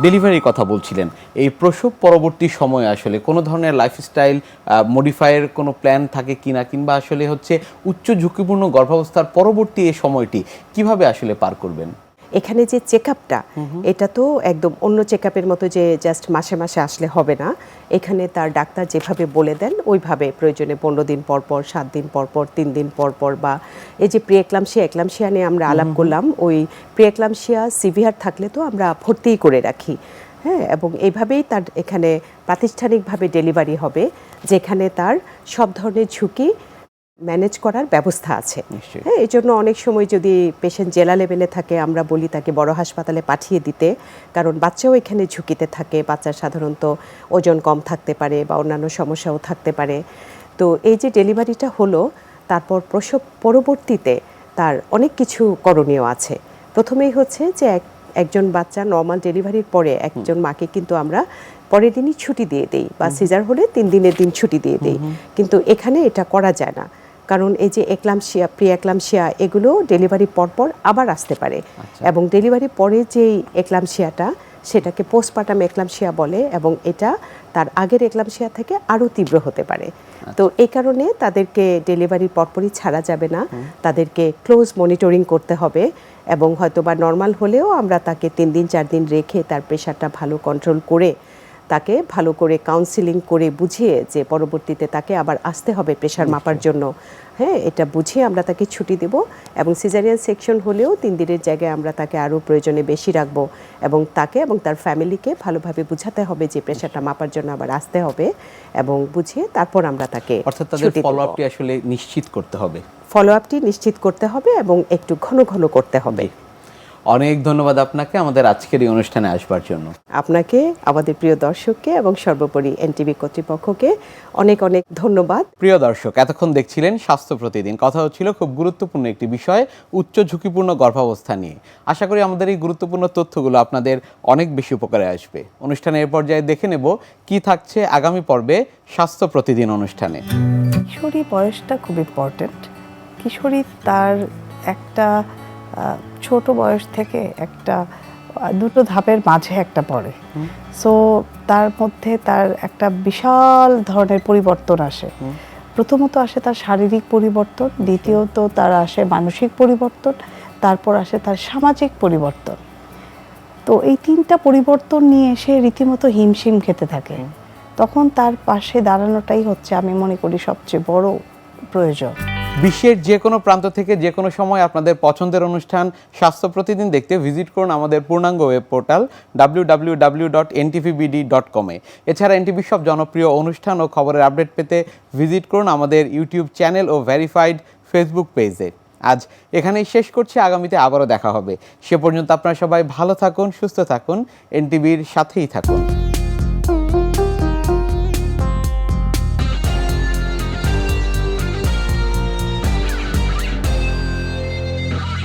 ডেলিভারির কথা বলছিলেন, এই প্রসব পরবর্তী সময়ে আসলে কোনো ধরনের লাইফস্টাইল মডিফাইয়ের কোনো প্ল্যান থাকে কিনা, কিংবা আসলে হচ্ছে উচ্চ ঝুঁকিপূর্ণ গর্ভাবস্থার পরবর্তী এই সময়টি কিভাবে আসলে পার করবেন? এখানে যে চেকআপটা, এটা তো একদম অন্য চেকআপের মতো যে জাস্ট মাসে মাসে আসলে হবে না। এখানে তার ডাক্তার যেভাবে বলে দেন ওইভাবে প্রয়োজনে 15 দিন পর পর, 7 দিন পর পর, 3 দিন পর পর, বা এই যে প্রিএক্লাম্পসিয়া নিয়ে আমরা আলাপ করলাম, ওই প্রিএক্লাম্পসিয়া সিভিয়ার থাকলে তো আমরা ভর্তিই করে রাখি। হ্যাঁ, এবং এইভাবেই তার এখানে প্রাতিষ্ঠানিকভাবে ডেলিভারি হবে, যেখানে তার সব ধরনের ঝুঁকি ম্যানেজ করার ব্যবস্থা আছে। হ্যাঁ, এই জন্য অনেক সময় যদি পেশেন্ট জেলা লেভেলে থাকে, আমরা বলি তাকে বড় হাসপাতালে পাঠিয়ে দিতে, কারণ বাচ্চাও এখানে ঝুঁকিতে থাকে। বাচ্চার সাধারণত ওজন কম থাকতে পারে বা অন্যান্য সমস্যাও থাকতে পারে। তো এই যে ডেলিভারিটা হলো, তারপর প্রসব পরবর্তীতে তার অনেক কিছু করণীয় আছে। প্রথমেই হচ্ছে যে একজন বাচ্চা নর্মাল ডেলিভারির পরে একজন মাকে কিন্তু আমরা পরের দিনই ছুটি দিয়ে দেই, বা সিজার হলে 3 দিনের দিন ছুটি দিয়ে দেই। কিন্তু এখানে এটা করা যায় না, কারণ এই যে এক্লাম্পসিয়া, প্রিএক্লাম্পসিয়া, এগুলো ডেলিভারি পরপর আবার আসতে পারে। এবং ডেলিভারি পরে যেই এক্লাম্পসিয়াটা, সেটাকে পোস্টপার্টাম এক্লাম্পসিয়া বলে, এবং এটা তার আগের এক্লাম্পসিয়া থেকে আরও তীব্র হতে পারে। তো এই কারণে তাদেরকে ডেলিভারির পরপরই ছাড়া যাবে না, তাদেরকে ক্লোজ মনিটরিং করতে হবে। এবং হয়তো বা নর্মাল হলেও আমরা তাকে 3 দিন 4 দিন রেখে তার প্রেশারটা ভালো কন্ট্রোল করে, তাকে ভালো করে কাউন্সিলিং করে বুঝিয়ে যে পরবর্তীতে তাকে আবার আসতে হবে প্রেশার মাপার জন্য, হ্যাঁ, এটা বুঝিয়ে আমরা তাকে ছুটি দেব। এবং সিজারিয়ান সেকশন হলেও 3 দিনের জায়গায় আমরা তাকে আরও প্রয়োজনে বেশি রাখবো, এবং তাকে এবং তার ফ্যামিলিকে ভালোভাবে বুঝাতে হবে যে প্রেশারটা মাপার জন্য আবার আসতে হবে, এবং বুঝিয়ে তারপর আমরা তাকে অর্থাৎ তাদের ফলোআপটি আসলে নিশ্চিত করতে হবে। ফলোআপটি নিশ্চিত করতে হবে এবং একটু ঘন ঘন করতে হবে। অনেক ধন্যবাদ আপনাকে আমাদের আজকের এই অনুষ্ঠানে আসবার জন্য। আপনাকে, আমাদের প্রিয় দর্শককে এবং সর্বোপরি এনটিভি কর্তৃপক্ষকে অনেক অনেক ধন্যবাদ। প্রিয় দর্শক, এতক্ষণ দেখছিলেন স্বাস্থ্য প্রতিদিন। কথা হচ্ছিল খুব গুরুত্বপূর্ণ একটি বিষয়, উচ্চ ঝুঁকিপূর্ণ গর্ভাবস্থা নিয়ে। আশা করি আমাদের এই গুরুত্বপূর্ণ তথ্যগুলো আপনাদের অনেক বেশি উপকারে আসবে। অনুষ্ঠানের পর্যায়ে দেখে নেব কি থাকছে আগামী পর্বে স্বাস্থ্য প্রতিদিন অনুষ্ঠানে। কিশোরী বয়সটা খুব ইম্পর্টেন্ট। কিশোরী তার একটা ছোট বয়স থেকে একটা দুটো ধাপের মাঝে একটা পড়ে। সো তার মধ্যে তার একটা বিশাল ধরনের পরিবর্তন আসে। প্রথমত আসে তার শারীরিক পরিবর্তন, দ্বিতীয়ত তার আসে মানসিক পরিবর্তন, তারপর আসে তার সামাজিক পরিবর্তন। তো এই 3টা পরিবর্তন নিয়ে সে রীতিমতো হিমশিম খেতে থাকে। তখন তার পাশে দাঁড়ানোটাই হচ্ছে, আমি মনে করি, সবচেয়ে বড় প্রয়োজন। বিশ্বের যে কোনো প্রান্ত থেকে যে কোনো সময় আপনাদের পছন্দের অনুষ্ঠান স্বাস্থ্য প্রতিদিন দেখতে ভিজিট করুন আমাদের পূর্ণাঙ্গ ওয়েব পোর্টাল www.ntvbd.com এ। এছাড়া এনটিভির সব জনপ্রিয় অনুষ্ঠান ও খবরের আপডেট পেতে ভিজিট করুন আমাদের ইউটিউব চ্যানেল ও ভেরিফাইড ফেসবুক পেজে। আজ এখানেই শেষ করছি, আগামীতে আবারও দেখা হবে। সে পর্যন্ত আপনারা সবাই ভালো থাকুন, সুস্থ থাকুন, এনটিভির সাথেই থাকুন।